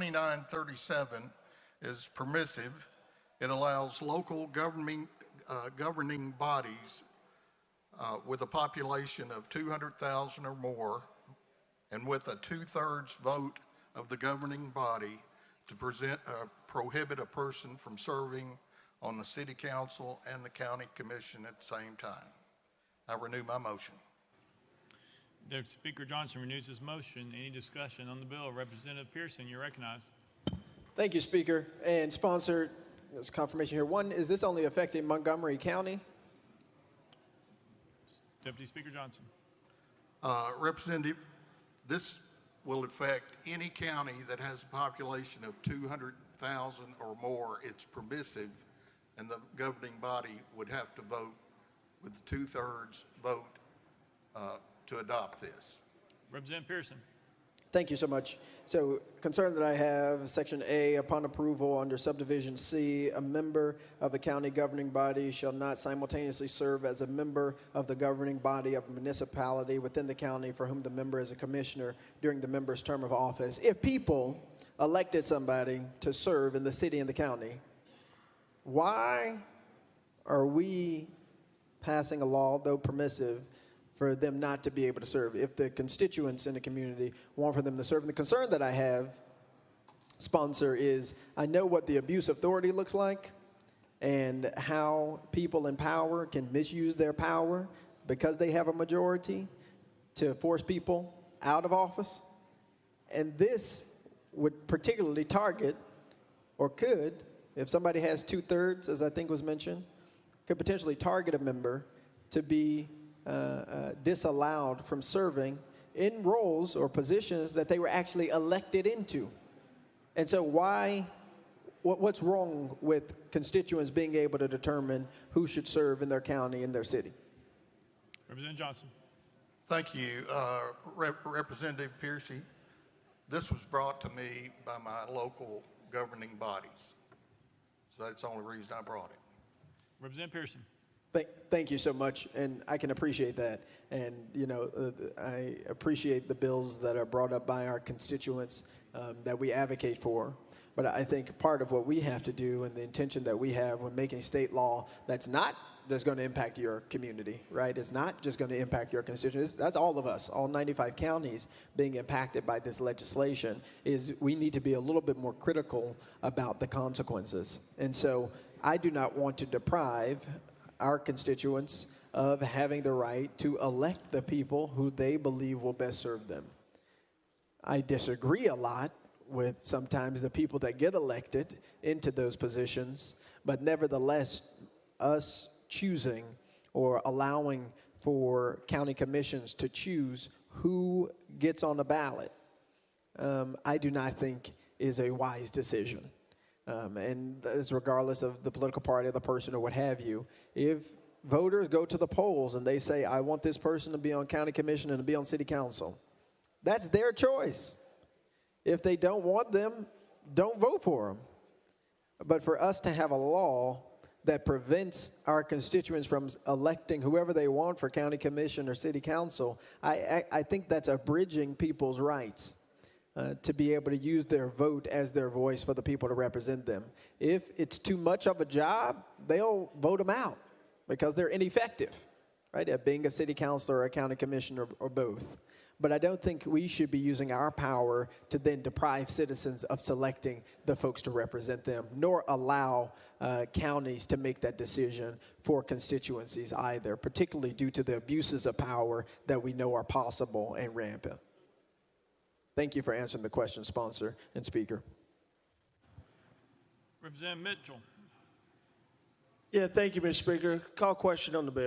HB2937 is permissive. It allows local governing bodies with a population of 200,000 or more and with a 2/3 vote of the governing body to prohibit a person from serving on the city council and the county commission at the same time. I renew my motion. Deputy Speaker Johnson renews his motion. Any discussion on the bill? Representative Pearson, you're recognized. Thank you, Speaker. And sponsor, there's confirmation here. One, is this only affecting Montgomery County? Deputy Speaker Johnson. Representative, this will affect any county that has a population of 200,000 or more. It's permissive, and the governing body would have to vote with 2/3 vote to adopt this. Representative Pearson. Thank you so much. So, concern that I have, Section A, upon approval under Subdivision C, a member of the county governing body shall not simultaneously serve as a member of the governing body of a municipality within the county for whom the member is a commissioner during the member's term of office. If people elected somebody to serve in the city and the county, why are we passing a law, though permissive, for them not to be able to serve if the constituents in the community want for them to serve? And the concern that I have, sponsor, is I know what the abuse of authority looks like and how people in power can misuse their power because they have a majority to force people out of office. And this would particularly target, or could, if somebody has 2/3, as I think was mentioned, could potentially target a member to be disallowed from serving in roles or positions that they were actually elected into. And so what's wrong with constituents being able to determine who should serve in their county, in their city? Representative Johnson. Thank you, Representative Pearson. This was brought to me by my local governing bodies. So that's the only reason I brought it. Representative Pearson. Thank you so much, and I can appreciate that. And, you know, I appreciate the bills that are brought up by our constituents that we advocate for. But I think part of what we have to do and the intention that we have when making state law that's going to impact your community, right? It's not just going to impact your constituents. That's all of us, all 95 counties being impacted by this legislation, is we need to be a little bit more critical about the consequences. And so I do not want to deprive our constituents of having the right to elect the people who they believe will best serve them. I disagree a lot with sometimes the people that get elected into those positions, but nevertheless, us choosing or allowing for county commissions to choose who gets on the ballot, I do not think is a wise decision. And that's regardless of the political party of the person or what have you. If voters go to the polls and they say, I want this person to be on county commission and to be on city council, that's their choice. If they don't want them, don't vote for them. But for us to have a law that prevents our constituents from electing whoever they want for county commission or city council, I think that's abridging people's rights. To be able to use their vote as their voice for the people to represent them. If it's too much of a job, they'll vote them out because they're ineffective, right, at being a city councilor or a county commissioner or both. But I don't think we should be using our power to then deprive citizens of selecting the folks to represent them, nor allow counties to make that decision for constituencies either, particularly due to the abuses of power that we know are possible and rampant. Thank you for answering the question, sponsor and speaker. Representative Mitchell. Yeah, thank you, Mr. Speaker. Call question on the bill.